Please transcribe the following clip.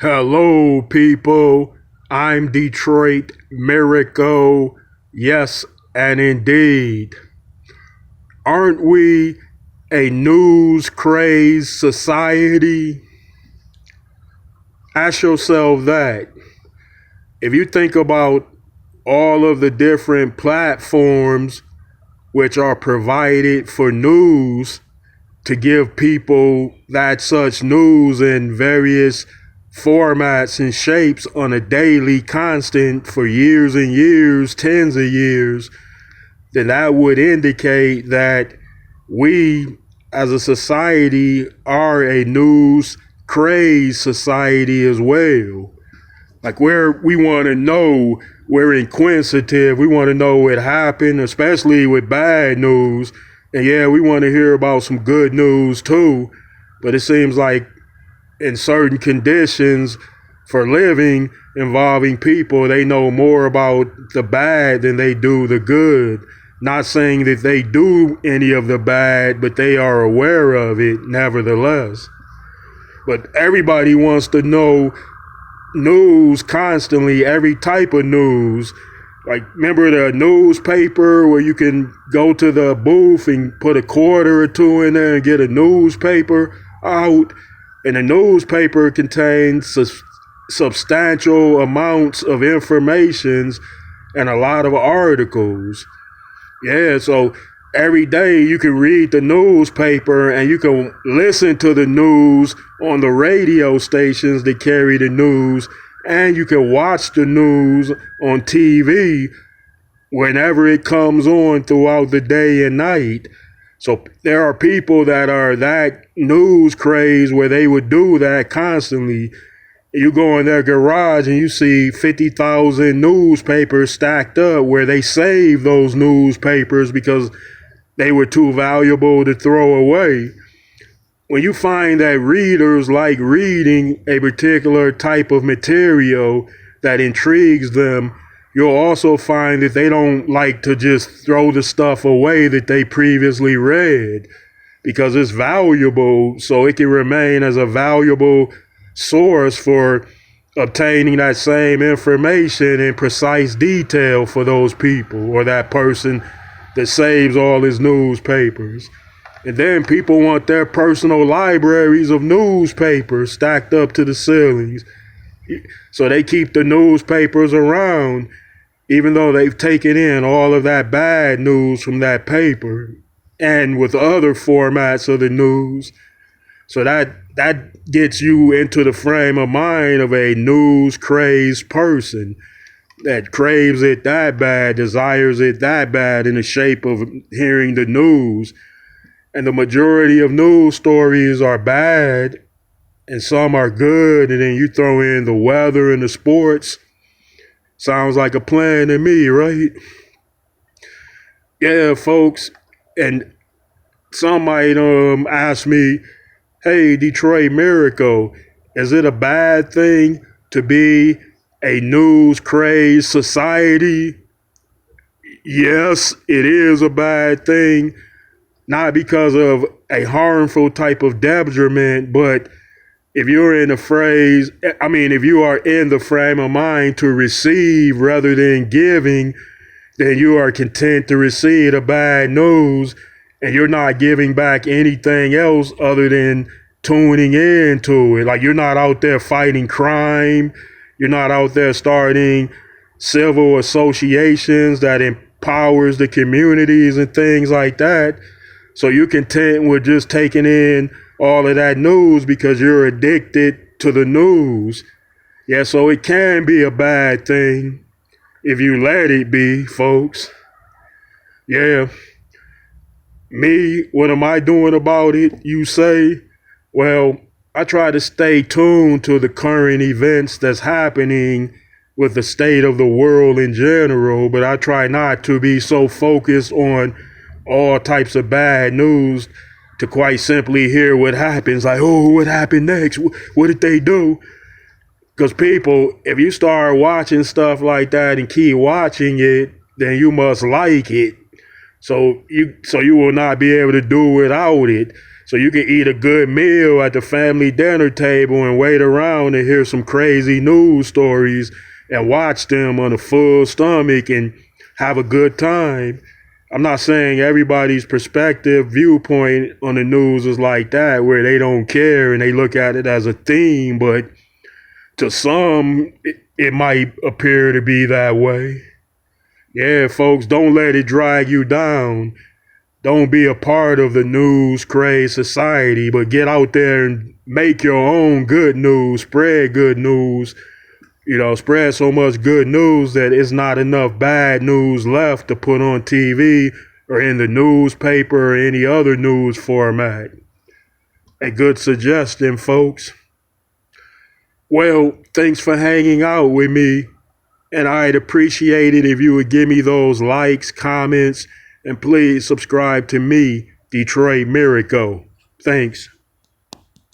Hello, people. I'm Detroit Miracle. Yes, and indeed. Aren't we a news crazed society? Ask yourself that. If you think about all of the different platforms which are provided for news to give people that such news in various formats and shapes on a daily constant for years and years, tens of years, then that would indicate that we as a society are a news crazed society as well. Like we want to know, we're inquisitive, we want to know what happened, especially with bad news. And yeah, we want to hear about some good news too. But it seems like in certain conditions for living involving people, they know more about the bad than they do the good. Not saying that they do any of the bad, but they are aware of it nevertheless. But everybody wants to know news constantly, every type of news. Like, remember the newspaper where you can go to the booth and put a quarter or two in there and get a newspaper out? And the newspaper contains substantial amounts of information and a lot of articles. Yeah, so every day you can read the newspaper and you can listen to the news on the radio stations that carry the news, and you can watch the news on TV whenever it comes on throughout the day and night. So there are people that are that news crazed where they would do that constantly. You go in their garage and you see 50,000 newspapers stacked up where they save those newspapers because they were too valuable to throw away. When you find that readers like reading a particular type of material that intrigues them, you'll also find that they don't like to just throw the stuff away that they previously read because it's valuable, so it can remain as a valuable source for obtaining that same information in precise detail for those people or that person that saves all his newspapers. And then people want their personal libraries of newspapers stacked up to the ceilings. So they keep the newspapers around, even though they've taken in all of that bad news from that paper and with other formats of the news. So that gets you into the frame of mind of a news crazed person that craves it that bad, desires it that bad in the shape of hearing the news. And the majority of news stories are bad and some are good. And then you throw in the weather and the sports. Sounds like a plan to me, right? Yeah, folks. And some might ask me, hey, Detroit Miracle, is it a bad thing to be a news crazed society? Yes, it is a bad thing. Not because of a harmful type of detriment, but if you're in the if you are in the frame of mind to receive rather than giving, then you are content to receive the bad news and you're not giving back anything else other than tuning into it. Like, you're not out there fighting crime. You're not out there starting civil associations that empowers the communities and things like that. So you're content with just taking in all of that news because you're addicted to the news. Yeah, so it can be a bad thing if you let it be, folks. Yeah. Me, what am I doing about it, you say? Well, I try to stay tuned to the current events that's happening with the state of the world in general, but I try not to be so focused on all types of bad news to quite simply hear what happens. Like, oh, what happened next? What did they do? Because people, if you start watching stuff like that and keep watching it, then you must like it. So you will not be able to do without it. So you can eat a good meal at the family dinner table and wait around and hear some crazy news stories and watch them on a full stomach and have a good time. I'm not saying everybody's perspective, viewpoint on the news is like that, where they don't care and they look at it as a theme, but to some, it might appear to be that way. Yeah, folks, don't let it drag you down. Don't be a part of the news crazed society, but get out there and make your own good news, spread good news. Spread so much good news that it's not enough bad news left to put on TV or in the newspaper or any other news format. A good suggestion, folks. Well, thanks for hanging out with me. And I'd appreciate it if you would give me those likes, comments, and please subscribe to me, Detroit Miracle. Thanks.